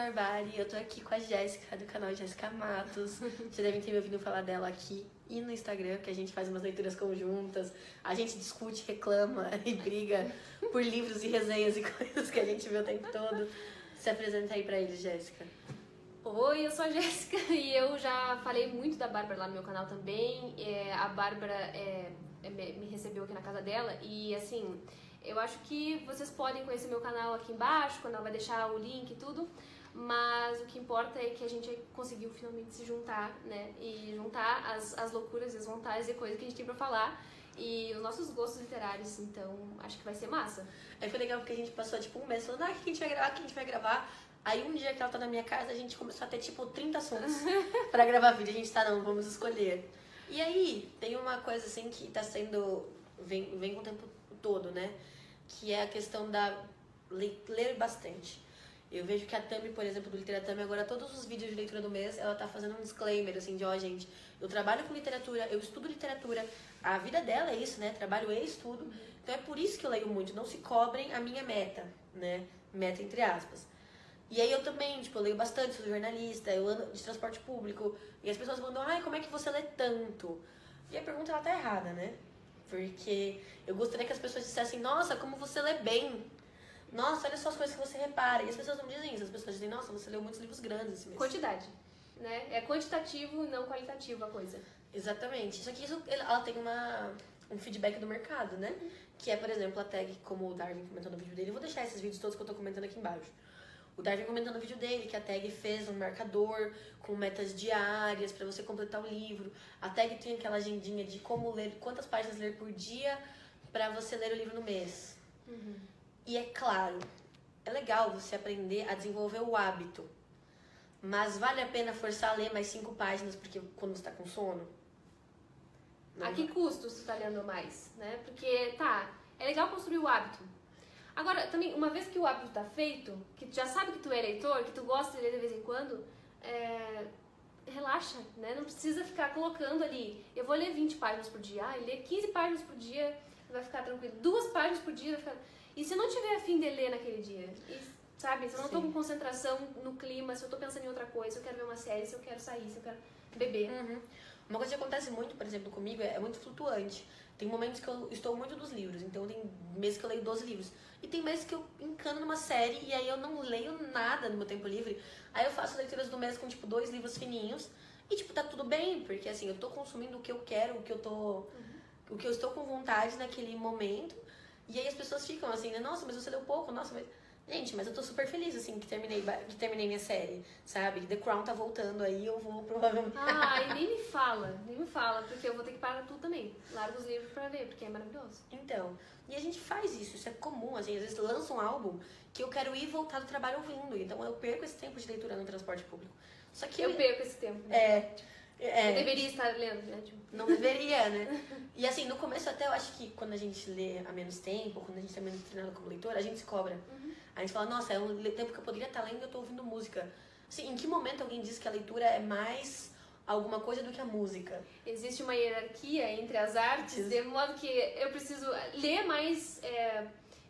Barbari, eu tô aqui com a Jéssica, do canal Jéssica Matos. Vocês devem ter me ouvido falar dela aqui e no Instagram, que a gente faz umas leituras conjuntas. A gente discute, reclama e briga por livros e resenhas e coisas que a gente vê o tempo todo. Se apresenta aí pra eles, Jéssica. Oi, eu sou a Jéssica e eu já falei muito da Bárbara lá no meu canal também. A Bárbara me recebeu aqui na casa dela e assim... Eu acho que vocês podem conhecer meu canal aqui embaixo, quando ela vai deixar o link e tudo, mas o que importa é que a gente conseguiu finalmente se juntar, né? E juntar as loucuras, as vontades e coisas que a gente tem pra falar e os nossos gostos literários, então acho que vai ser massa. Aí foi legal porque a gente passou tipo um mês falando, o que a gente vai gravar, o que a gente vai gravar. Aí um dia que ela tá na minha casa, a gente começou a ter tipo 30 assuntos pra gravar vídeo. A gente tá, não, vamos escolher. E aí, tem uma coisa assim que tá sendo, vem com o tempo todo, né? Que é a questão da ler bastante. Eu vejo que a Tami, por exemplo, do Literatami, agora todos os vídeos de leitura do mês, ela tá fazendo um disclaimer, assim, de, gente, eu trabalho com literatura, eu estudo literatura, a vida dela é isso, né, trabalho e estudo, então é por isso que eu leio muito, não se cobrem a minha meta, né, meta entre aspas. E aí eu também, tipo, eu leio bastante, sou jornalista, eu ando de transporte público, e as pessoas mandam, como é que você lê tanto? E a pergunta, ela tá errada, né? Porque eu gostaria que as pessoas dissessem, nossa, como você lê bem. Nossa, olha só as coisas que você repara. E as pessoas não dizem isso. As pessoas dizem, nossa, você leu muitos livros grandes esse mês. Quantidade, né? É quantitativo, não qualitativo a coisa. Exatamente. Só que isso, ela tem um feedback do mercado, né? Que é, por exemplo, a tag, como o Darwin comentou no vídeo dele. Eu vou deixar esses vídeos todos que eu tô comentando aqui embaixo. O Darwin comentou no vídeo dele que a tag fez um marcador com metas diárias pra você completar o livro. A tag tem aquela agendinha de como ler, quantas páginas ler por dia pra você ler o livro no mês. Uhum. E é claro, é legal você aprender a desenvolver o hábito. Mas vale a pena forçar a ler mais 5 páginas porque quando você tá com sono? A que custo você tá lendo mais, né? Porque, é legal construir o hábito. Agora, também, uma vez que o hábito tá feito, que tu já sabe que tu é leitor, que tu gosta de ler de vez em quando, relaxa, né? Não precisa ficar colocando ali, eu vou ler 20 páginas por dia, ler 15 páginas por dia, vai ficar tranquilo. 2 páginas por dia, vai ficar... E se eu não tiver a fim de ler naquele dia? Sabe? Se eu não tô com concentração no clima, se eu tô pensando em outra coisa, se eu quero ver uma série, se eu quero sair, se eu quero beber. Uhum. Uma coisa que acontece muito, por exemplo, comigo, é muito flutuante. Tem momentos que eu estou muito dos livros, então tem meses que eu leio 12 livros. E tem meses que eu encano numa série e aí eu não leio nada no meu tempo livre. Aí eu faço leituras do mês com, 2 livros fininhos e, tá tudo bem, porque, assim, eu tô consumindo o que eu quero, o que eu estou com vontade naquele momento. E aí as pessoas ficam assim, né? Nossa, mas você leu pouco, nossa, mas... Gente, mas eu tô super feliz, assim, que terminei minha série, sabe? The Crown tá voltando aí, eu vou provavelmente... E nem me fala, porque eu vou ter que parar tudo também. Largo os livros pra ver, porque é maravilhoso. Então, e a gente faz isso é comum, assim, às vezes lança um álbum que eu quero ir e voltar do trabalho ouvindo, então eu perco esse tempo de leitura no transporte público. Só que eu perco esse tempo, né? Eu deveria estar lendo, né? Não deveria, né? E assim, no começo até eu acho que quando a gente lê há menos tempo, quando a gente tá menos treinado como leitor, a gente se cobra. Uhum. A gente fala, nossa, é um tempo que eu poderia estar lendo e eu tô ouvindo música. Assim, em que momento alguém diz que a leitura é mais alguma coisa do que a música? Existe uma hierarquia entre as artes, de modo que eu preciso ler mais...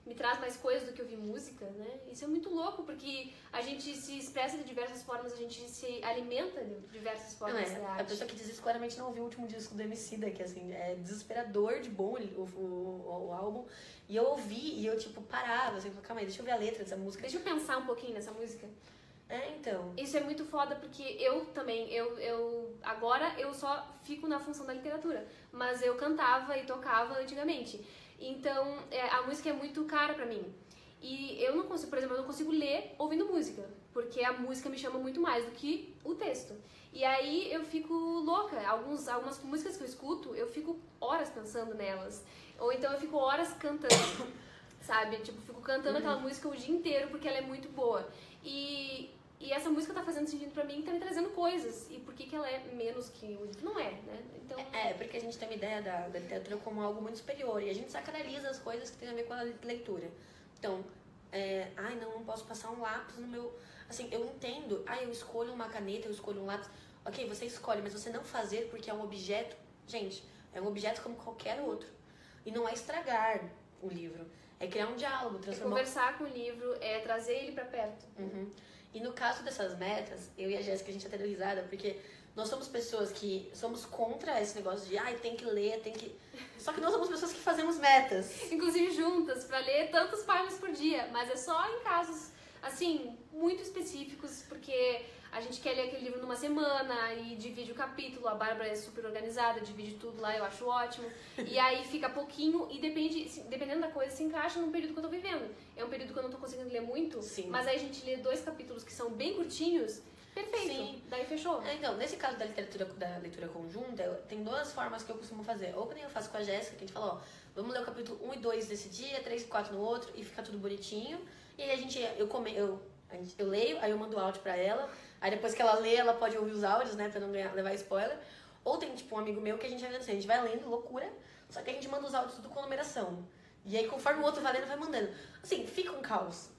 me traz mais coisas do que ouvir música, né? Isso é muito louco, porque a gente se expressa de diversas formas, a gente se alimenta de diversas formas de arte. A pessoa que diz isso claramente não ouviu o último disco do Emicida, que assim, é desesperador de bom o álbum. E eu ouvi e eu, parava, assim, calma aí, deixa eu ver a letra dessa música. Deixa eu pensar um pouquinho nessa música. Então. Isso é muito foda, porque eu também, agora eu só fico na função da literatura, mas eu cantava e tocava antigamente. Então, a música é muito cara pra mim. E eu não consigo, por exemplo, eu não consigo ler ouvindo música, porque a música me chama muito mais do que o texto. E aí eu fico louca. Algumas músicas que eu escuto, eu fico horas pensando nelas. Ou então eu fico horas cantando, sabe? Fico cantando aquela música o dia inteiro, porque ela é muito boa. E essa música tá fazendo sentido pra mim, tá me trazendo coisas. E por que ela é menos que o livro? Não é, né? Então... porque a gente tem uma ideia da literatura como algo muito superior. E a gente sacraliza as coisas que tem a ver com a leitura. Então, não posso passar um lápis no meu... Assim, eu entendo. Eu escolho uma caneta, eu escolho um lápis. Ok, você escolhe, mas você não fazer porque é um objeto... Gente, é um objeto como qualquer outro. E não é estragar o livro. É criar um diálogo, transformar... É conversar com o livro, é trazer ele pra perto. Uhum. E no caso dessas metas, eu e a Jéssica, a gente até deu risada, porque nós somos pessoas que somos contra esse negócio de, tem que ler, tem que... Só que nós somos pessoas que fazemos metas. Inclusive juntas, pra ler tantas páginas por dia. Mas é só em casos, assim, muito específicos, porque a gente quer ler aquele livro numa semana e divide o capítulo. A Bárbara é super organizada, divide tudo lá, eu acho ótimo. E aí fica pouquinho e dependendo da coisa, se encaixa num período que eu tô vivendo. É um período que eu não tô conseguindo ler muito, Sim. Mas aí a gente lê 2 capítulos que são bem curtinhos. Perfeito, Sim. Daí fechou. Então, nesse caso da leitura conjunta, tem 2 formas que eu costumo fazer. Ou quando eu faço com a Jéssica, que a gente fala, vamos ler o capítulo 1 e 2 desse dia, 3 e 4 no outro, e fica tudo bonitinho. E aí eu leio, aí eu mando o áudio pra ela, aí depois que ela lê, ela pode ouvir os áudios, né, pra não levar spoiler. Ou tem, tipo, um amigo meu que a gente vai assim, a gente vai lendo, loucura, só que a gente manda os áudios tudo com numeração. E aí, conforme o outro vai lendo, vai mandando. Assim, fica um caos,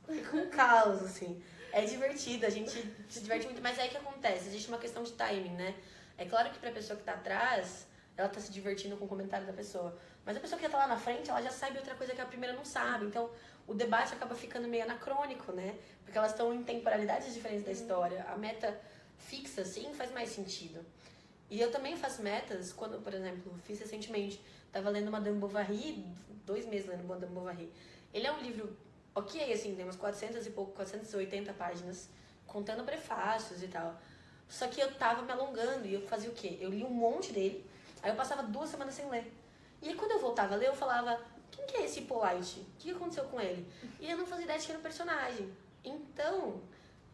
assim. É divertido, a gente se diverte muito, mas é aí que acontece, existe uma questão de timing, né? É claro que pra pessoa que tá atrás, ela tá se divertindo com o comentário da pessoa. Mas a pessoa que já tá lá na frente, ela já sabe outra coisa que a primeira não sabe. Então, o debate acaba ficando meio anacrônico, né? Porque elas estão em temporalidades diferentes da história. A meta fixa, assim, faz mais sentido. E eu também faço metas, quando, por exemplo, fiz recentemente, tava lendo Madame Bovary, 2 meses lendo Madame Bovary. Ele é um livro... Ok, assim, tem umas 480 páginas, contando prefácios e tal. Só que eu tava me alongando e eu fazia o quê? Eu li um monte dele, aí eu passava 2 semanas sem ler. E aí quando eu voltava a ler, eu falava, quem que é esse Hippolyte? O que aconteceu com ele? E eu não fazia ideia de que era um personagem. Então,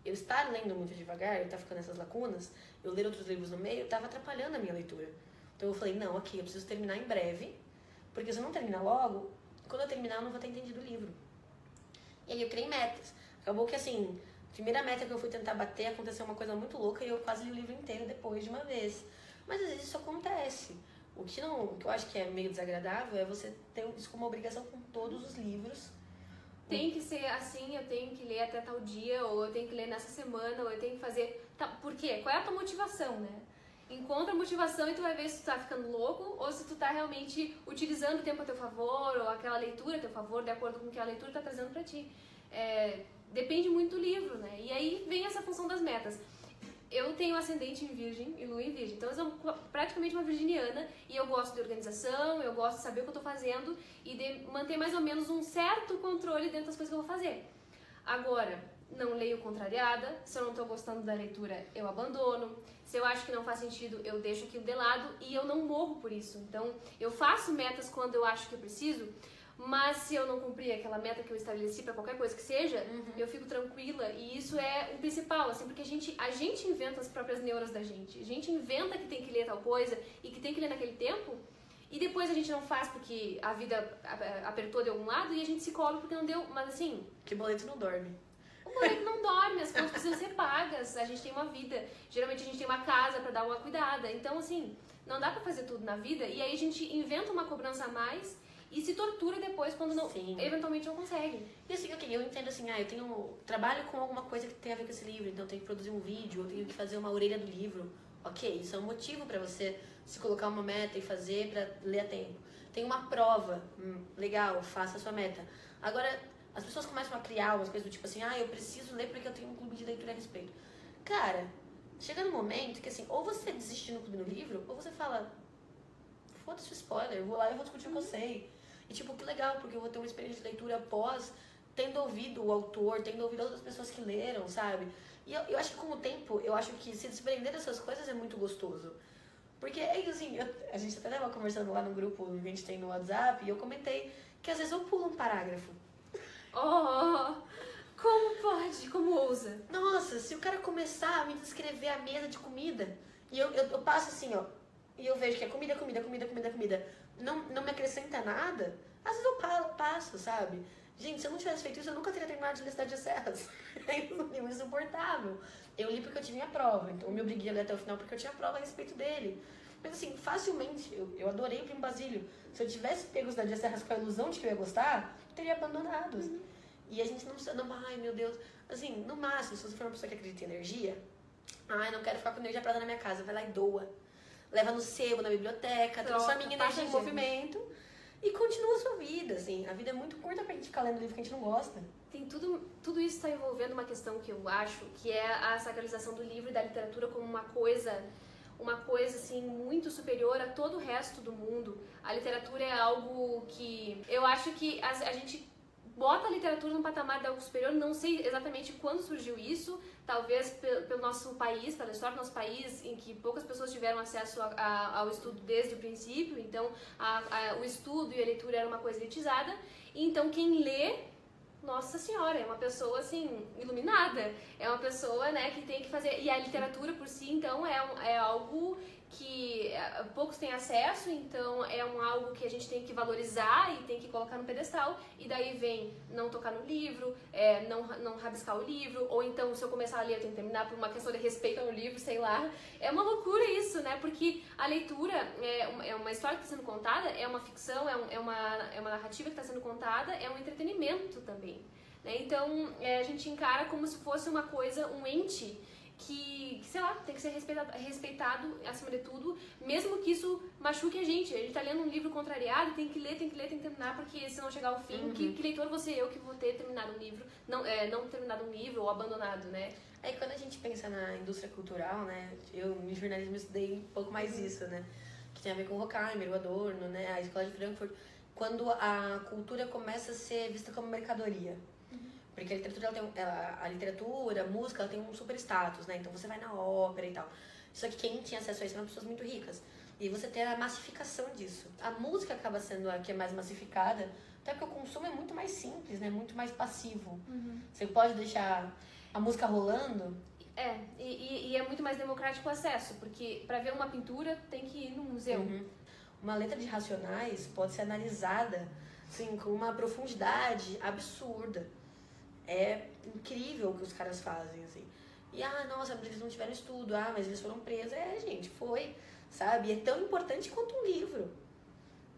eu estar lendo muito devagar, eu tava ficando nessas lacunas, eu ler outros livros no meio, tava atrapalhando a minha leitura. Então eu falei, não, ok, eu preciso terminar em breve, porque se eu não terminar logo, quando eu terminar eu não vou ter entendido o livro. E aí eu criei metas. Acabou que, assim, a primeira meta que eu fui tentar bater, aconteceu uma coisa muito louca e eu quase li o livro inteiro depois de uma vez. Mas às vezes isso acontece. O que eu acho que é meio desagradável é você ter isso como obrigação com todos os livros. Tem que ser assim, eu tenho que ler até tal dia, ou eu tenho que ler nessa semana, ou eu tenho que fazer... Por quê? Qual é a tua motivação, né? Encontra a motivação e tu vai ver se tu tá ficando louco ou se tu tá realmente utilizando o tempo a teu favor ou aquela leitura a teu favor, de acordo com o que a leitura tá trazendo pra ti. Depende muito do livro, né? E aí vem essa função das metas. Eu tenho ascendente em virgem e lua em virgem, então eu sou praticamente uma virginiana e eu gosto de organização, eu gosto de saber o que eu tô fazendo e de manter mais ou menos um certo controle dentro das coisas que eu vou fazer. Agora, não leio contrariada, se eu não tô gostando da leitura, eu abandono. Se eu acho que não faz sentido, eu deixo aquilo de lado e eu não morro por isso. Então, eu faço metas quando eu acho que eu preciso, mas se eu não cumprir aquela meta que eu estabeleci para qualquer coisa que seja, eu fico tranquila. E isso é o principal, assim, porque a gente inventa as próprias neuras da gente. A gente inventa que tem que ler tal coisa e que tem que ler naquele tempo, e depois a gente não faz porque a vida apertou de algum lado e a gente se cobra porque não deu. Mas assim... Que boleto não dorme. O boleto não dorme, as contas precisam ser pagas, a gente tem uma vida, geralmente a gente tem uma casa pra dar uma cuidada, então assim, não dá pra fazer tudo na vida e aí a gente inventa uma cobrança a mais e se tortura depois quando não, eventualmente não consegue. E assim, ok, eu entendo assim, eu trabalho com alguma coisa que tem a ver com esse livro, então eu tenho que produzir um vídeo, eu tenho que fazer uma orelha do livro, ok, isso é um motivo pra você se colocar uma meta e fazer pra ler a tempo. Tem uma prova, legal, faça a sua meta. Agora, as pessoas começam a criar umas coisas do tipo assim, eu preciso ler porque eu tenho um clube de leitura a respeito. Cara, chega num momento que assim, ou você desiste no clube do livro, ou você fala, foda-se o spoiler, eu vou lá e vou discutir o que eu sei. E tipo, que legal, porque eu vou ter uma experiência de leitura após tendo ouvido o autor, tendo ouvido outras pessoas que leram, sabe? E eu acho que com o tempo, eu acho que se desprender dessas coisas é muito gostoso. Porque é isso assim, a gente até estava conversando lá no grupo que a gente tem no WhatsApp, e eu comentei que às vezes eu pulo um parágrafo. Oh, como pode? Como ousa? Nossa, se o cara começar a me descrever a mesa de comida, e eu passo assim, ó, e eu vejo que é comida, não me acrescenta nada, às vezes eu passo, sabe? Gente, se eu não tivesse feito isso, eu nunca teria terminado de ler Cidade de Serras. É um livro insuportável. Eu li porque eu tinha minha prova, então eu me obriguei a ler até o final porque eu tinha prova a respeito dele. Mas assim, facilmente, eu adorei o Primo Basílio. Se eu tivesse pego Cidade de Serras com a ilusão de que eu ia gostar, eu teria abandonado. E a gente não precisa, ai meu Deus, assim, no máximo, se você for uma pessoa que acredita em energia, não quero ficar com energia parada na minha casa, vai lá e doa. Leva no sebo, na biblioteca, transforma minha energia em movimento. e continua a sua vida, assim. A vida é muito curta pra gente ficar lendo livro que a gente não gosta. Tem tudo isso está envolvendo uma questão que eu acho, que é a sacralização do livro e da literatura como uma coisa assim muito superior a todo o resto do mundo. A literatura é algo que eu acho que a gente bota a literatura num patamar de algo superior. Não sei exatamente quando surgiu isso, talvez pelo nosso país, pela história do nosso país, em que poucas pessoas tiveram acesso ao estudo desde o princípio, então o estudo e a leitura era uma coisa elitizada, e então quem lê, nossa senhora, é uma pessoa assim, iluminada, é uma pessoa, né, que tem que fazer, e a literatura por si, então, é algo que poucos têm acesso, então é algo que a gente tem que valorizar e tem que colocar no pedestal, e daí vem não tocar no livro, não rabiscar o livro, ou então se eu começar a ler eu tenho que terminar por uma questão de respeito ao livro, sei lá. É uma loucura isso, né, porque a leitura é uma história que está sendo contada, é uma ficção, é uma narrativa que está sendo contada, é um entretenimento também, né? Então a gente encara como se fosse uma coisa, um ente que, sei lá, tem que ser respeitado acima de tudo, mesmo que isso machuque a gente tá lendo um livro contrariado, tem que ler, tem que terminar, porque se não chegar ao fim, que leitor vou ser eu que vou ter terminado um livro, não terminado um livro ou abandonado, né? Aí quando a gente pensa na indústria cultural, né, eu em jornalismo estudei um pouco mais isso, né, que tem a ver com o Horkheimer, o Adorno, né, a escola de Frankfurt, quando a cultura começa a ser vista como mercadoria. Porque a literatura, a música, ela tem um super status, né? Então você vai na ópera e tal. Só que quem tinha acesso a isso eram pessoas muito ricas. E você tem a massificação disso. A música acaba sendo a que é mais massificada, até porque o consumo é muito mais simples, né? Muito mais passivo. Você pode deixar a música rolando. E é muito mais democrático o acesso, porque para ver uma pintura tem que ir num museu. Uma letra de Racionais pode ser analisada assim, com uma profundidade absurda. É incrível o que os caras fazem, assim. E, nossa, mas eles não tiveram estudo. Mas eles foram presos. Gente, foi, sabe? E é tão importante quanto um livro,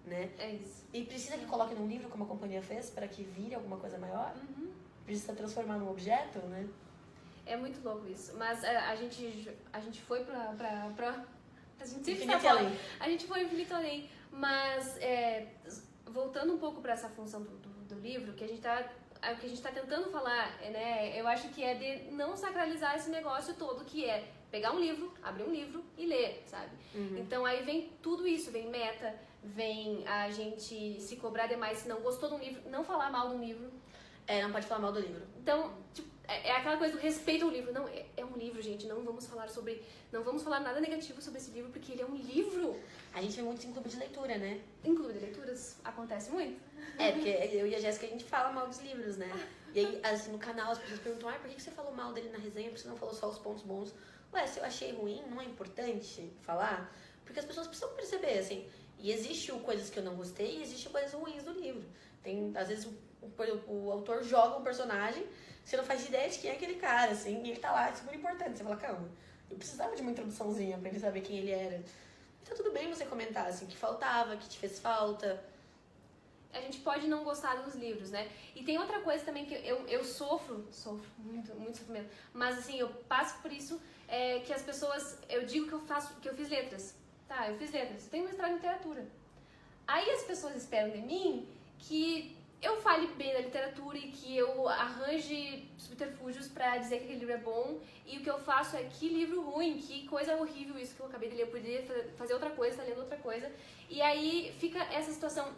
né? É isso. E precisa que coloque num livro, como a companhia fez, para que vire alguma coisa maior. Precisa transformar num objeto, né? É muito louco isso. Mas a gente foi pra a gente sempre Infinito além. A gente foi infinito além. Mas, voltando um pouco para essa função do livro, que a gente tá tentando falar, né? Eu acho que é de não sacralizar esse negócio todo, que é pegar um livro, abrir um livro e ler, sabe? Então aí vem tudo isso, vem meta, vem a gente se cobrar demais se não gostou de um livro, não falar mal de um livro. Não pode falar mal do livro. Então, tipo, é aquela coisa do respeito ao livro. Não, é um livro, gente, não vamos falar nada negativo sobre esse livro, porque ele é um livro. A gente vê muito em clube de leitura, né? Em clube de leituras acontece muito. Porque eu e a Jéssica, a gente fala mal dos livros, né? E aí, assim, no canal, as pessoas perguntam, por que você falou mal dele na resenha? Por que você não falou só os pontos bons? Se eu achei ruim, não é importante falar? Porque as pessoas precisam perceber, assim. E existe coisas que eu não gostei e existe coisas ruins do livro. Às vezes, o autor joga um personagem, você não faz ideia de quem é aquele cara, assim, e ele tá lá, é super importante. Você fala, calma, eu precisava de uma introduçãozinha pra ele saber quem ele era. E tá tudo bem você comentar, assim, que faltava, que te fez falta. A gente pode não gostar dos livros, né? E tem outra coisa também que eu sofro muito, muito sofrimento, mas assim, eu passo por isso, que as pessoas, eu digo que eu fiz letras, tá? Eu fiz letras, eu tenho mestrado em literatura. Aí as pessoas esperam de mim que eu fale bem da literatura e que eu arranje subterfúgios pra dizer que aquele livro é bom, e o que eu faço é que livro ruim, que coisa horrível isso que eu acabei de ler, eu poderia fazer outra coisa, tá lendo outra coisa, e aí fica essa situação.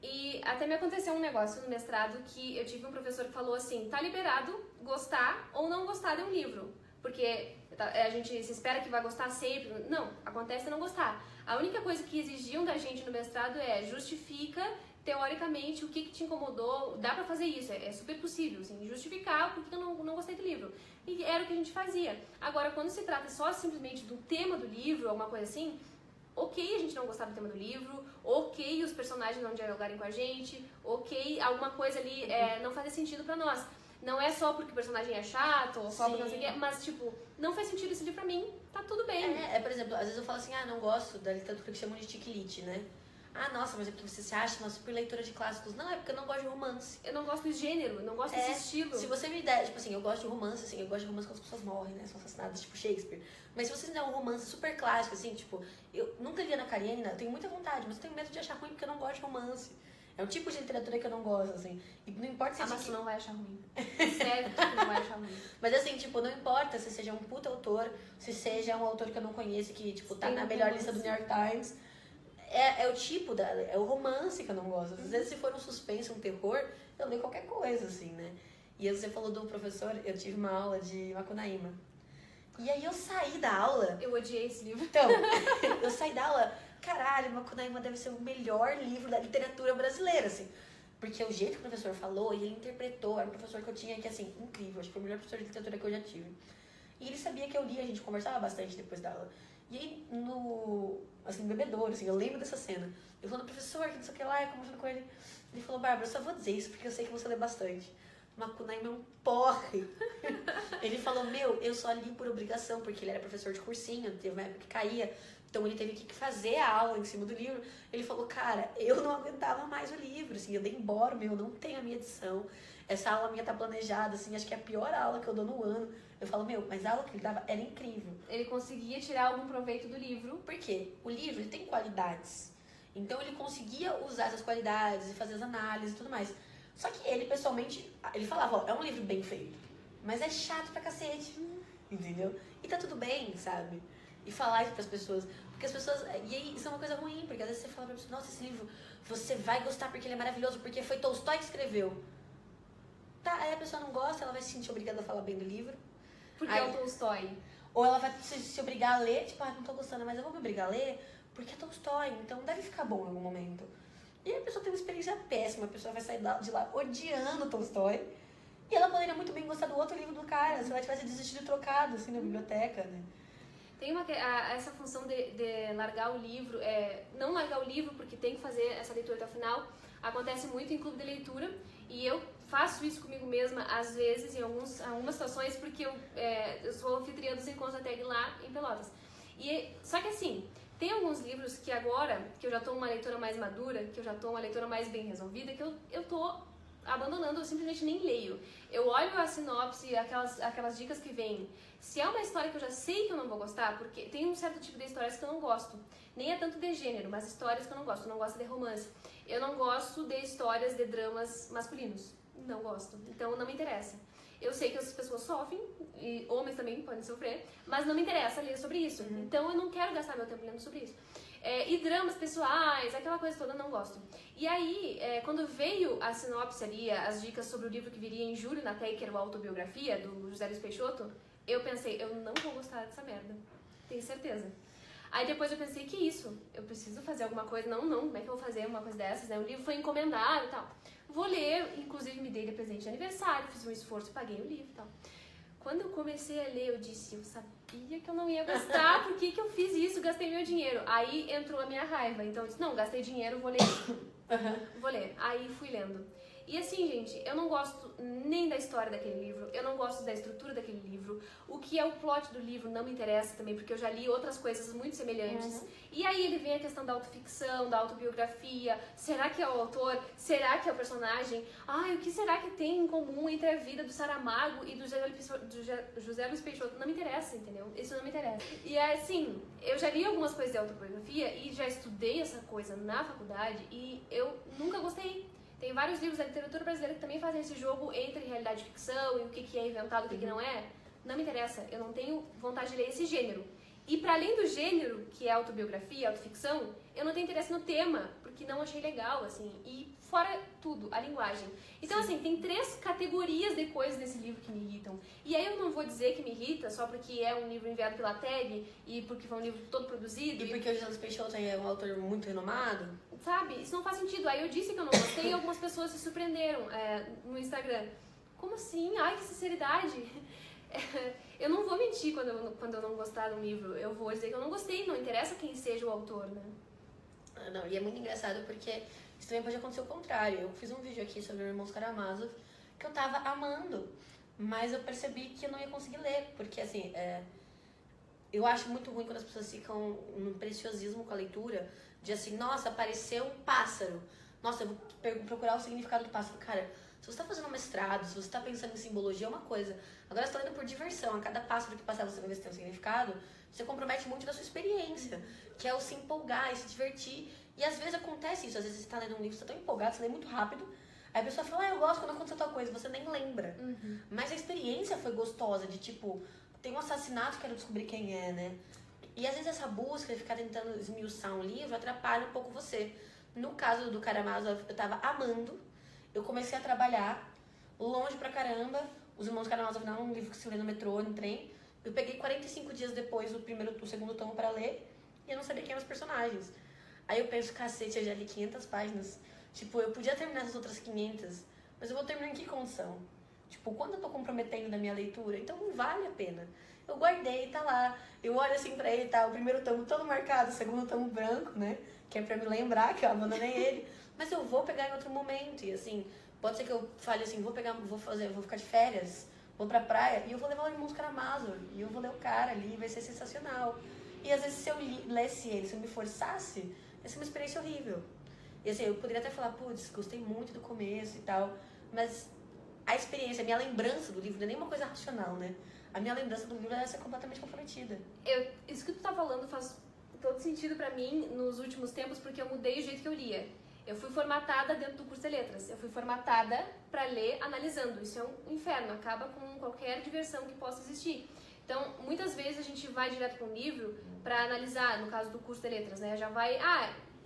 E até me aconteceu um negócio no mestrado que eu tive um professor que falou assim, tá liberado gostar ou não gostar de um livro, porque a gente se espera que vai gostar sempre. Não, acontece não gostar. A única coisa que exigiam da gente no mestrado é justifica teoricamente o que te incomodou, dá pra fazer isso, é super possível, assim, justificar porque eu não gostei do livro. E era o que a gente fazia. Agora, quando se trata só simplesmente do tema do livro, alguma coisa assim, ok a gente não gostar do tema do livro, ok os personagens não dialogarem com a gente, ok alguma coisa ali não fazer sentido pra nós. Não é só porque o personagem é chato, ou só porque não sei o que, mas tipo, não faz sentido esse livro pra mim, tá tudo bem. Por exemplo, às vezes eu falo assim, não gosto da literatura que chamam de chick-lit, né? Nossa, mas é porque você se acha uma super leitora de clássicos. Não, é porque eu não gosto de romance. Eu não gosto do gênero, eu não gosto desse estilo. Se você me der, tipo assim, eu gosto de romance, assim, eu gosto de romance quando as pessoas morrem, né? São assassinadas, tipo Shakespeare. Mas se você me der um romance super clássico, assim, tipo, eu nunca li Ana Karenina, eu tenho muita vontade, mas eu tenho medo de achar ruim porque eu não gosto de romance. É um tipo de literatura que eu não gosto, assim. E não importa se... mas tu não vai achar ruim. Sério, tu não vai achar ruim. Mas assim, tipo, não importa se seja um puta autor, se seja um autor que eu não conheço, que, tipo, tá na melhor lista do New York Times. É o tipo, é o romance que eu não gosto. Às vezes, se for um suspense, um terror, eu leio qualquer coisa, assim, né? E você falou do professor, eu tive uma aula de Macunaíma. E aí eu saí da aula... Eu odiei esse livro. Então, eu saí da aula... Caralho, Macunaíma deve ser o melhor livro da literatura brasileira, assim. Porque o jeito que o professor falou e ele interpretou, era um professor que eu tinha que, assim, incrível. Acho que foi o melhor professor de literatura que eu já tive. E ele sabia que eu lia, a gente conversava bastante depois da aula. E aí, no bebedouro, assim, eu lembro dessa cena. Eu falando, professor, que não sei o que lá, eu conversando com ele. Ele falou, Bárbara, eu só vou dizer isso porque eu sei que você lê bastante. Macunaíma é um porre. Ele falou, eu só li por obrigação, porque ele era professor de cursinho, teve uma época que caía. Então ele teve que fazer a aula em cima do livro. Ele falou, cara, eu não aguentava mais o livro, assim, eu dei embora, eu não tenho a minha edição. Essa aula minha tá planejada, assim, acho que é a pior aula que eu dou no ano. Eu falo, mas a aula que ele dava era incrível. Ele conseguia tirar algum proveito do livro. Por quê? O livro, ele tem qualidades. Então ele conseguia usar essas qualidades e fazer as análises e tudo mais. Só que ele, pessoalmente, ele falava, é um livro bem feito, mas é chato pra cacete, entendeu? E tá tudo bem, sabe? E falar isso pras pessoas. Porque as pessoas... E aí, isso é uma coisa ruim, porque às vezes você fala pra pessoa, nossa, esse livro, você vai gostar porque ele é maravilhoso, porque foi Tolstói que escreveu. Tá, aí a pessoa não gosta, ela vai se sentir obrigada a falar bem do livro. Porque é o Tolstói. Ou ela vai se obrigar a ler, tipo, não tô gostando, mas eu vou me obrigar a ler porque é Tolstói, então deve ficar bom em algum momento. E a pessoa tem uma experiência péssima, a pessoa vai sair de lá odiando Tolstói. E ela poderia muito bem gostar do outro livro do cara, se ela tivesse desistido trocado, assim, na biblioteca, né? Tem essa função de largar o livro, não largar o livro porque tem que fazer essa leitura até o final, acontece muito em clube de leitura, e eu faço isso comigo mesma, às vezes, em algumas situações, porque eu sou anfitriã dos encontros da TAG lá em Pelotas. Só que assim, tem alguns livros que agora, que eu já estou uma leitora mais madura, que eu já estou uma leitora mais bem resolvida, que eu estou abandonando, eu simplesmente nem leio. Eu olho a sinopse, aquelas dicas que vêm. Se é uma história que eu já sei que eu não vou gostar, porque tem um certo tipo de histórias que eu não gosto. Nem é tanto de gênero, mas histórias que eu não gosto. Eu não gosto de romance. Eu não gosto de histórias de dramas masculinos. Não gosto. Então não me interessa. Eu sei que as pessoas sofrem, e homens também podem sofrer, mas não me interessa ler sobre isso. Então eu não quero gastar meu tempo lendo sobre isso. E dramas pessoais, aquela coisa toda, eu não gosto. E aí, quando veio a sinopse ali, as dicas sobre o livro que viria em julho na TEI, que era o Autobiografia, do José Luiz Peixoto, eu pensei, eu não vou gostar dessa merda. Tenho certeza. Aí depois eu pensei, que isso? Eu preciso fazer alguma coisa. Não, como é que eu vou fazer uma coisa dessas, né? O livro foi encomendado e tal. Vou ler, inclusive me dei de presente de aniversário, fiz um esforço, paguei o livro e tal. Quando eu comecei a ler, eu disse, eu sabia que eu não ia gostar, por que eu fiz isso? Gastei meu dinheiro. Aí entrou a minha raiva, então eu disse, não, gastei dinheiro, vou ler. Vou ler. Aí fui lendo. E assim, gente, eu não gosto nem da história daquele livro, eu não gosto da estrutura daquele livro. O que é o plot do livro não me interessa também, porque eu já li outras coisas muito semelhantes. E aí ele vem a questão da autoficção, da autobiografia. Será que é o autor? Será que é o personagem? Ai, o que será que tem em comum entre a vida do Saramago e do José Luiz Peixoto? Não me interessa, entendeu? Isso não me interessa. E assim, eu já li algumas coisas de autobiografia e já estudei essa coisa na faculdade e eu nunca gostei. Tem vários livros da literatura brasileira que também fazem esse jogo entre realidade e ficção e o que é inventado e o que não é. Não me interessa, eu não tenho vontade de ler esse gênero. E para além do gênero, que é autobiografia, autoficção, eu não tenho interesse no tema, porque não achei legal, assim. E fora tudo, a linguagem. Então, assim, tem 3 categorias de coisas nesse livro que me irritam. E aí eu não vou dizer que me irrita só porque é um livro enviado pela TEG e porque foi um livro todo produzido. E porque o José Luiz Peixoto é um autor muito renomado. Sabe? Isso não faz sentido. Aí eu disse que eu não gostei e algumas pessoas se surpreenderam no Instagram. Como assim? Ai, que sinceridade! Eu não vou mentir quando eu não gostar de um livro. Eu vou dizer que eu não gostei. Não interessa quem seja o autor, né? Não, e é muito engraçado porque isso também pode acontecer o contrário. Eu fiz um vídeo aqui sobre o Irmãos Karamazov que eu tava amando, mas eu percebi que eu não ia conseguir ler, porque assim, eu acho muito ruim quando as pessoas ficam num preciosismo com a leitura, de assim, nossa, apareceu um pássaro, nossa, eu vou procurar o significado do pássaro. Cara, Se você tá fazendo um mestrado, se você tá pensando em simbologia, é uma coisa. Agora você tá lendo por diversão. A cada pássaro que passar você vai ver se tem um significado. Você compromete muito da sua experiência, que é o se empolgar e se divertir. E às vezes acontece isso. Às vezes você tá lendo um livro, você tá tão empolgado, você lê muito rápido. Aí a pessoa fala, eu gosto quando aconteceu tal coisa. Você nem lembra. Mas a experiência foi gostosa, de tipo, tem um assassinato, quero descobrir quem é, né? E às vezes essa busca de ficar tentando esmiuçar um livro atrapalha um pouco você. No caso do Karamazov, eu tava amando. Eu comecei a trabalhar longe pra caramba. Os Irmãos Karamazov não é um livro que se lê no metrô, no trem. Eu peguei 45 dias depois o segundo tomo pra ler e eu não sabia quem eram os personagens. Aí eu penso, cacete, eu já li 500 páginas. Tipo, eu podia terminar essas outras 500, mas eu vou terminar em que condição? Tipo, quando eu tô comprometendo na minha leitura, então não vale a pena. Eu guardei, tá lá. Eu olho assim pra ele, tá? O primeiro tomo todo marcado, o segundo tomo branco, né? Que é pra me lembrar que eu abandonei ele. Mas eu vou pegar em outro momento. E assim, pode ser que eu fale assim, vou ficar de férias, vou pra praia e eu vou levar o Irmãos Karamazov. E eu vou ler o cara ali, vai ser sensacional. E às vezes se eu lesse ele, se eu me forçasse, ia ser uma experiência horrível. E assim, eu poderia até falar, putz, gostei muito do começo e tal, mas a experiência, a minha lembrança do livro não é nem uma coisa racional, né? A minha lembrança do livro é ser completamente comprometida. Isso que tu tá falando faz todo sentido pra mim nos últimos tempos, porque eu mudei o jeito que eu lia. Eu fui formatada dentro do curso de letras. Eu fui formatada pra ler analisando. Isso é um inferno, acaba com qualquer diversão que possa existir. Então, muitas vezes a gente vai direto para um livro pra analisar, no caso do curso de letras, né? Já vai,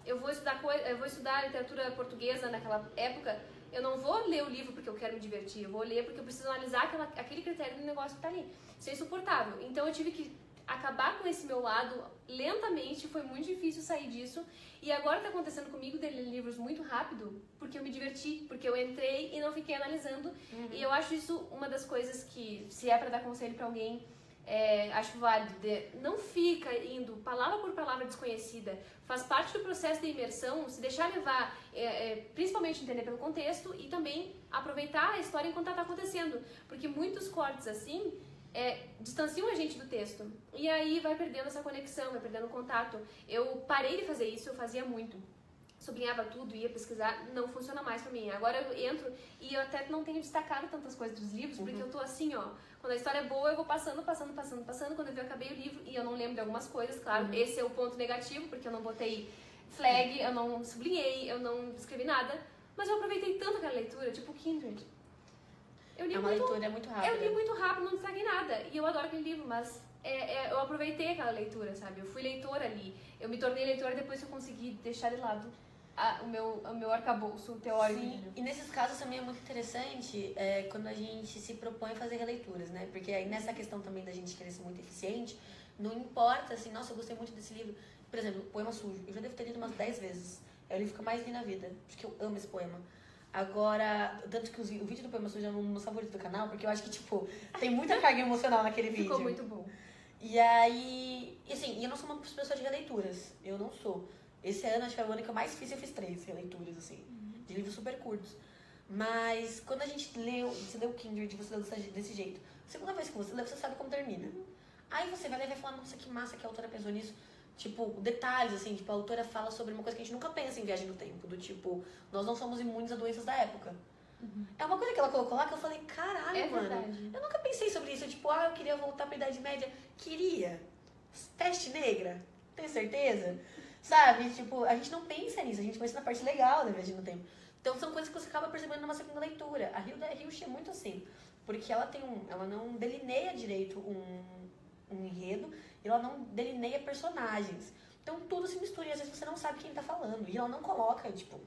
eu vou estudar literatura portuguesa naquela época, eu não vou ler o livro porque eu quero me divertir, eu vou ler porque eu preciso analisar aquele critério do negócio que tá ali. Isso é insuportável. Então eu tive que acabar com esse meu lado lentamente, foi muito difícil sair disso. E agora tá acontecendo comigo de ler livros muito rápido, porque eu me diverti, porque eu entrei e não fiquei analisando. E eu acho isso uma das coisas que, se é pra dar conselho pra alguém, acho válido. Não fica indo palavra por palavra desconhecida. Faz parte do processo de imersão, se deixar levar, principalmente entender pelo contexto e também aproveitar a história enquanto ela está acontecendo. Porque muitos cortes assim distanciam a gente do texto. E aí vai perdendo essa conexão, vai perdendo o contato. Eu parei de fazer isso, eu fazia muito. Sublinhava tudo, ia pesquisar, não funciona mais pra mim. Agora eu entro e eu até não tenho destacado tantas coisas dos livros, porque eu tô assim, ó, quando a história é boa eu vou passando, quando eu acabei o livro e eu não lembro de algumas coisas, claro, esse é o ponto negativo, porque eu não botei flag, eu não sublinhei, eu não escrevi nada, mas eu aproveitei tanto aquela leitura, tipo Kindred. Leitura muito rápida. Eu li muito rápido, não estraguei nada, e eu adoro aquele livro, mas eu aproveitei aquela leitura, sabe? Eu fui leitora ali, eu me tornei leitora depois que eu consegui deixar de lado o meu arcabouço teórico. Sim, e nesses casos também é muito interessante quando a gente se propõe a fazer releituras, né? Porque aí nessa questão também da gente querer ser muito eficiente, não importa assim, nossa, eu gostei muito desse livro. Por exemplo, Poema Sujo, eu já devo ter lido umas 10 vezes. É o livro que eu mais li na vida, porque eu amo esse poema. Agora, tanto que o vídeo do Poema Sujo é um dos meus favoritos do canal, porque eu acho que, tipo, tem muita carga emocional naquele vídeo. Ficou muito bom. E aí, eu não sou uma pessoa de releituras, eu não sou. Esse ano, acho que é o ano que eu mais fiz, eu fiz 3 releituras, assim, de livros super curtos. Mas quando a gente você leu Kindred, você leu desse jeito, segunda vez que você lê, você sabe como termina. Aí você vai ler e vai falar, nossa, que massa que a autora pensou nisso. Tipo, detalhes, assim, tipo, a autora fala sobre uma coisa que a gente nunca pensa em Viagem no Tempo, do tipo, nós não somos imunes a doenças da época. É uma coisa que ela colocou lá que eu falei, caralho, mano. Verdade. Eu nunca pensei sobre isso. Tipo, eu queria voltar pra Idade Média. Queria. Peste negra? Tenho certeza? Sabe? Tipo, a gente não pensa nisso. A gente pensa na parte legal da Viagem no Tempo. Então, são coisas que você acaba percebendo numa segunda leitura. A Hilda Hilst é muito assim. Porque ela não delineia direito um enredo. E ela não delineia personagens. Então, tudo se mistura. E às vezes você não sabe quem tá falando. E ela não coloca, tipo,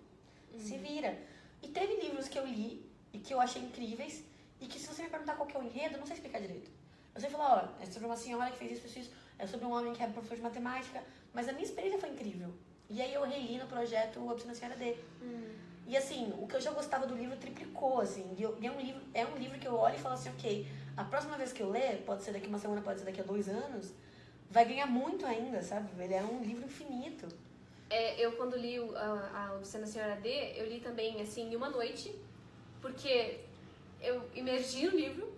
se vira. E teve livros que eu li e que eu achei incríveis e que se você me perguntar qual que é o enredo, eu não sei explicar direito. Eu sei falar, é sobre uma senhora que fez isso, é sobre um homem que é professor de matemática, mas a minha experiência foi incrível. E aí eu reli no projeto Obsessão Senhora D. E assim, o que eu já gostava do livro triplicou, assim. E é um livro que eu olho e falo assim, ok, a próxima vez que eu ler, pode ser daqui uma semana, pode ser daqui a 2 anos, vai ganhar muito ainda, sabe? Ele é um livro infinito. Eu, quando li a Obsessão Senhora D, eu li também, assim, em uma noite, porque eu imergi no livro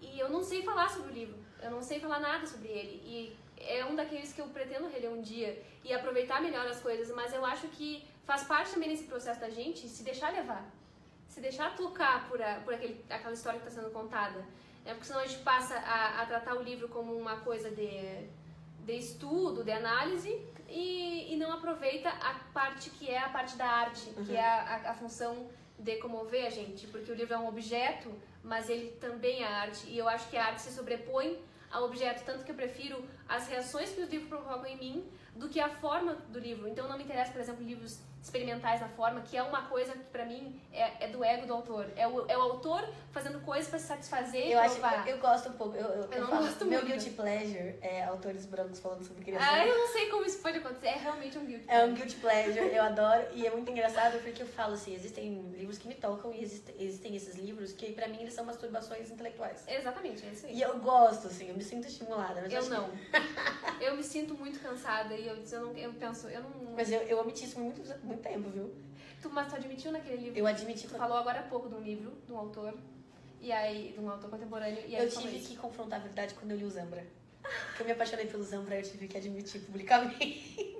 e eu não sei falar sobre o livro, eu não sei falar nada sobre ele. E é um daqueles que eu pretendo reler um dia e aproveitar melhor as coisas, mas eu acho que faz parte também desse processo da gente se deixar levar. se deixar tocar por aquela história que está sendo contada. Porque senão a gente passa a tratar o livro como uma coisa de estudo, de análise, e não aproveita a parte que é a parte da arte, que é a função de comover a gente. Porque o livro é um objeto, mas ele também é arte. E eu acho que a arte se sobrepõe ao objeto, tanto que eu prefiro as reações que o livro provocam em mim do que a forma do livro. Então não me interessa, por exemplo, livros experimentais na forma, que é uma coisa que pra mim é do ego do autor. É o autor fazendo coisas pra se satisfazer e provar. Eu gosto um pouco. Eu não falo, gosto meu muito. guilty pleasure é autores brancos falando sobre criança. Eu não sei como isso pode acontecer. É realmente um guilty pleasure. É um guilty pleasure, eu adoro. E é muito engraçado porque eu falo assim, existem livros que me tocam e existem esses livros que pra mim eles são masturbações intelectuais. Exatamente, é isso aí. E eu gosto, assim, eu me sinto estimulada. Mas eu não. Eu me sinto muito cansada e eu penso, eu não... Mas eu omiti isso por muito tempo, viu? Mas tu admitiu naquele livro? Eu admiti. Tu falou agora há pouco de um livro, de um autor, e aí, de um autor contemporâneo, e aí eu tive que confrontar a verdade quando eu li o Zambra. Porque eu me apaixonei pelo Zambra, eu tive que admitir publicamente.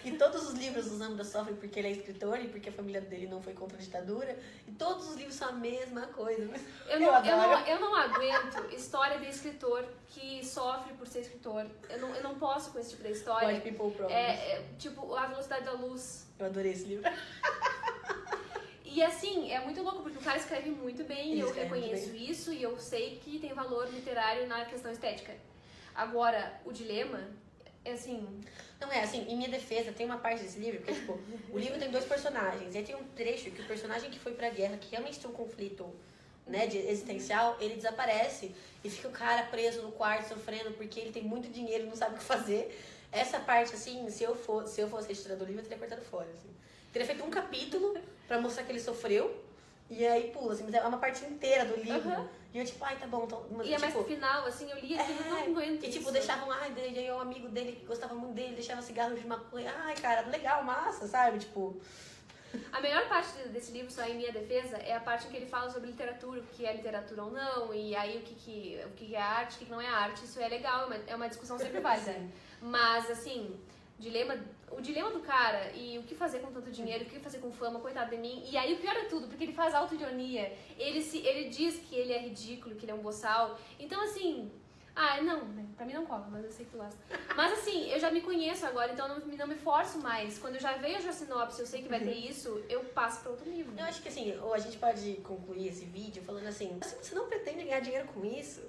E todos os livros do Zambra sofrem porque ele é escritor e porque a família dele não foi contra a ditadura. E todos os livros são a mesma coisa. Eu não aguento história de escritor que sofre por ser escritor. Eu não posso com esse tipo de história. White People Problems. Tipo, A Velocidade da Luz. Eu adorei esse livro. E assim, é muito louco, porque o cara escreve muito bem, e eu reconheço isso, e eu sei que tem valor literário na questão estética. Agora, o dilema, é assim... Não é, assim, em minha defesa, tem uma parte desse livro, porque, tipo, o livro tem 2 personagens, e aí tem um trecho que o personagem que foi pra guerra, que realmente tem um conflito, né, existencial, ele desaparece, e fica o cara preso no quarto, sofrendo, porque ele tem muito dinheiro e não sabe o que fazer. Essa parte, assim, se eu fosse editora do livro, eu teria cortado fora, assim. Teria feito um capítulo pra mostrar que ele sofreu, e aí pula, assim, mas é uma parte inteira do livro. E eu, tipo, ai, tá bom, então... E é mais pro final, assim, eu li aquilo, não aguento. E, tipo, deixavam, e aí o amigo dele, que gostava muito dele, deixava cigarro de maconha. Ai, cara, legal, massa, sabe? Tipo... A melhor parte desse livro, só em minha defesa, é a parte em que ele fala sobre literatura, o que é literatura ou não, e aí o que é arte, o que não é arte. Isso é legal, é uma discussão sempre válida. Mas, assim... O dilema do cara e o que fazer com tanto dinheiro, o que fazer com fama, coitado de mim. E aí o pior é tudo, porque ele faz autoironia. Ele diz que ele é ridículo, que ele é um boçal. Então assim, não, pra mim não cola, mas eu sei que tu gosta. Mas assim, eu já me conheço agora, então não me forço mais. Quando eu já vejo a sinopse, eu sei que vai ter isso, eu passo pra outro livro. Eu acho que assim, ou a gente pode concluir esse vídeo falando assim, se você não pretende ganhar dinheiro com isso...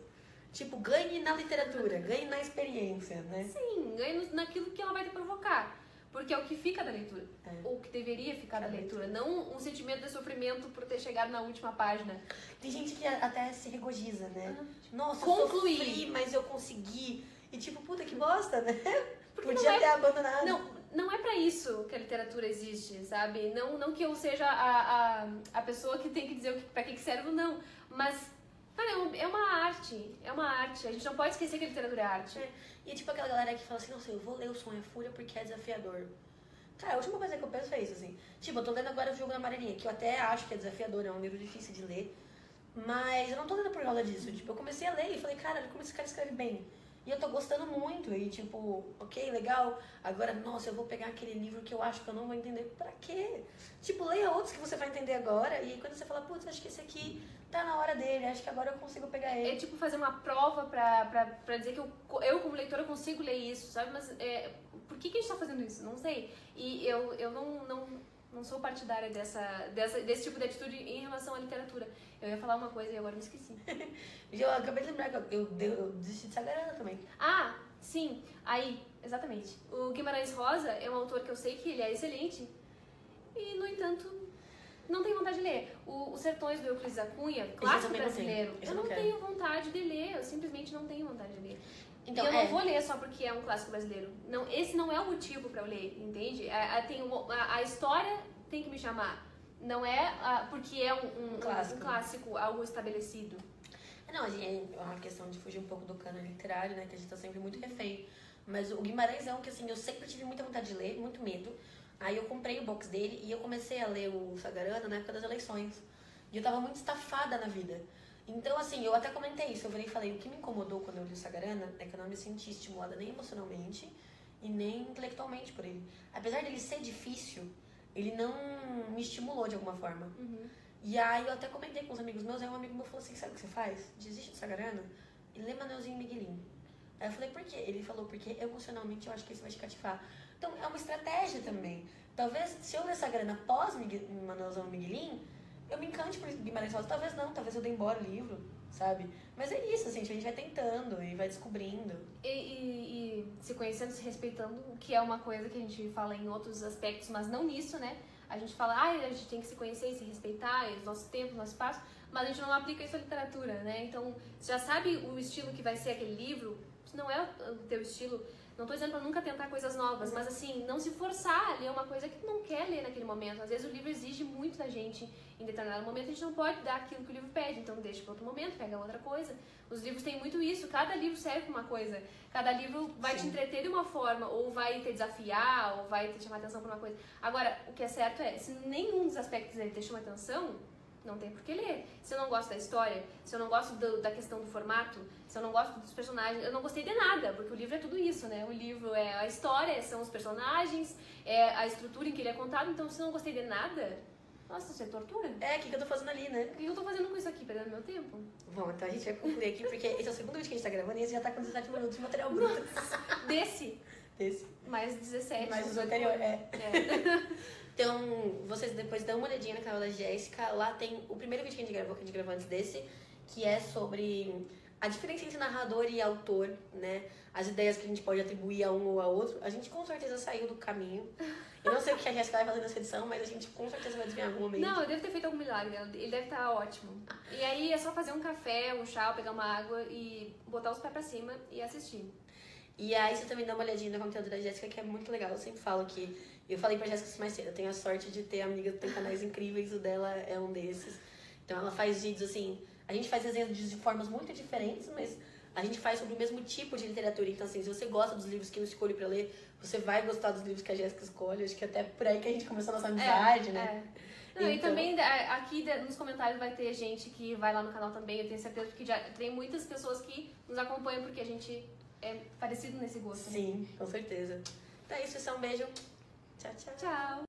Tipo, ganhe na literatura, ganhe na experiência, né? Sim, ganhe naquilo que ela vai te provocar. Porque é o que fica da leitura. Ou o que deveria ficar da leitura. Não um sentimento de sofrimento por ter chegado na última página. Tem gente que até se regozija, né? Nossa, concluí, eu sofri, mas eu consegui. E tipo, puta que bosta, né? Porque podia ter abandonado. Não é pra isso que a literatura existe, sabe? Não que eu seja a pessoa que tem que dizer pra que serve ou não. Mas... Cara, é uma arte, a gente não pode esquecer que a literatura é arte. E tipo aquela galera que fala assim, nossa, eu vou ler O Sonho e a Fúria porque é desafiador. Cara, a última coisa que eu penso é isso, assim. Tipo, eu tô lendo agora O Jogo da Amarelinha, que eu até acho que é desafiador, é um livro difícil de ler. Mas eu não tô lendo por causa disso. Tipo, eu comecei a ler e falei, cara, como esse cara escreve bem. E eu tô gostando muito. E tipo, ok, legal. Agora, nossa, eu vou pegar aquele livro que eu acho que eu não vou entender. Pra quê? Tipo, leia outros que você vai entender agora. E quando você fala, putz, acho que esse aqui tá na hora dele. Acho que agora eu consigo pegar ele. É tipo fazer uma prova pra dizer que eu como leitora, consigo ler isso, sabe? Mas por que a gente tá fazendo isso? Não sei. E eu não sou partidária desse tipo de atitude em relação à literatura. Eu ia falar uma coisa e agora me esqueci. Eu acabei de lembrar que eu desisti de Sagarana também. Sim. Aí, exatamente. O Guimarães Rosa é um autor que eu sei que ele é excelente e, no entanto, não tenho vontade de ler. Os Sertões do Euclides da Cunha, clássico brasileiro, eu não tenho vontade de ler. Eu simplesmente não tenho vontade de ler. Então, eu não vou ler só porque é um clássico brasileiro. Não, esse não é o motivo pra eu ler, entende? A história tem que me chamar. Não é porque é um clássico, algo estabelecido. Não, é uma questão de fugir um pouco do cânone literário, né? Que a gente tá sempre muito refém. Mas o Guimarães é um que, assim, eu sempre tive muita vontade de ler, muito medo. Aí eu comprei o box dele e eu comecei a ler o Sagarana na época das eleições. E eu tava muito estafada na vida. Então, assim, eu até comentei isso. Eu virei e falei, o que me incomodou quando eu li o Sagarana é que eu não me senti estimulada nem emocionalmente e nem intelectualmente por ele. Apesar dele ser difícil, ele não me estimulou de alguma forma. E aí eu até comentei com os amigos meus, aí um amigo meu falou assim, sabe o que você faz? Desiste dessa grana e lê Maneuzinho Miguelinho. Aí eu falei, por quê? Ele falou, porque emocionalmente eu acho que isso vai te cativar. Então é uma estratégia também. Talvez se eu ler essa grana pós Manuelzão Miguelinho, eu me encante por Guimarães Rosa. Talvez não, talvez eu dê embora o livro, sabe? Mas é isso, assim, a gente vai tentando e vai descobrindo. E se conhecendo, se respeitando, o que é uma coisa que a gente fala em outros aspectos, mas não nisso, né? A gente fala, a gente tem que se conhecer e se respeitar, e os nossos tempos, nosso espaço, mas a gente não aplica isso à literatura, né? Então, você já sabe o estilo que vai ser aquele livro, se não é o teu estilo, não tô dizendo pra nunca tentar coisas novas, mas assim, não se forçar a ler uma coisa que tu não quer ler naquele momento. Às vezes o livro exige muito da gente em determinado momento, a gente não pode dar aquilo que o livro pede, então deixa para outro momento, pega outra coisa. Os livros têm muito isso, cada livro serve para uma coisa, cada livro vai te entreter de uma forma, ou vai te desafiar, ou vai te chamar atenção para uma coisa. Agora, o que é certo é, se nenhum dos aspectos dele te chama atenção, não tem por que ler. Se eu não gosto da história, se eu não gosto da questão do formato, se eu não gosto dos personagens, eu não gostei de nada, porque o livro é tudo isso, né? O livro é a história, são os personagens, é a estrutura em que ele é contado, então se eu não gostei de nada, nossa, isso é tortura. É, o que eu tô fazendo ali, né? O que eu tô fazendo com isso aqui, perdendo meu tempo? Bom, então a gente vai concluir aqui, porque esse é o segundo vídeo que a gente tá gravando e esse já tá com 17 minutos de material bruto. Desse? Desse. Mais 17. Mais os anteriores, Então, vocês depois dão uma olhadinha no canal da Jéssica. Lá tem o primeiro vídeo que a gente gravou antes desse, que é sobre a diferença entre narrador e autor, né? As ideias que a gente pode atribuir a um ou a outro. A gente com certeza saiu do caminho. Eu não sei o que a Jéssica vai fazer nessa edição, mas a gente com certeza vai desviar em algum momento. Não, eu devo ter feito algum milagre. Ele deve estar ótimo. E aí é só fazer um café, um chá, pegar uma água e botar os pés pra cima e assistir. E aí você também dá uma olhadinha no conteúdo da Jéssica, que é muito legal. Eu sempre falo que... Eu falei pra Jéssica mais cedo, eu tenho a sorte de ter amigas que tem canais incríveis, o dela é um desses. Então ela faz vídeos assim... A gente faz desenhos de formas muito diferentes, mas a gente faz sobre o mesmo tipo de literatura. Então assim, se você gosta dos livros que eu escolho pra ler, você vai gostar dos livros que a Jéssica escolhe. Acho que até por aí que a gente começou a nossa amizade, né? Não, então... E também aqui nos comentários vai ter gente que vai lá no canal também, eu tenho certeza, porque já tem muitas pessoas que nos acompanham porque a gente é parecido nesse gosto. Sim, com certeza. Então é isso, pessoal. Um beijo. Tchau, tchau. Tchau.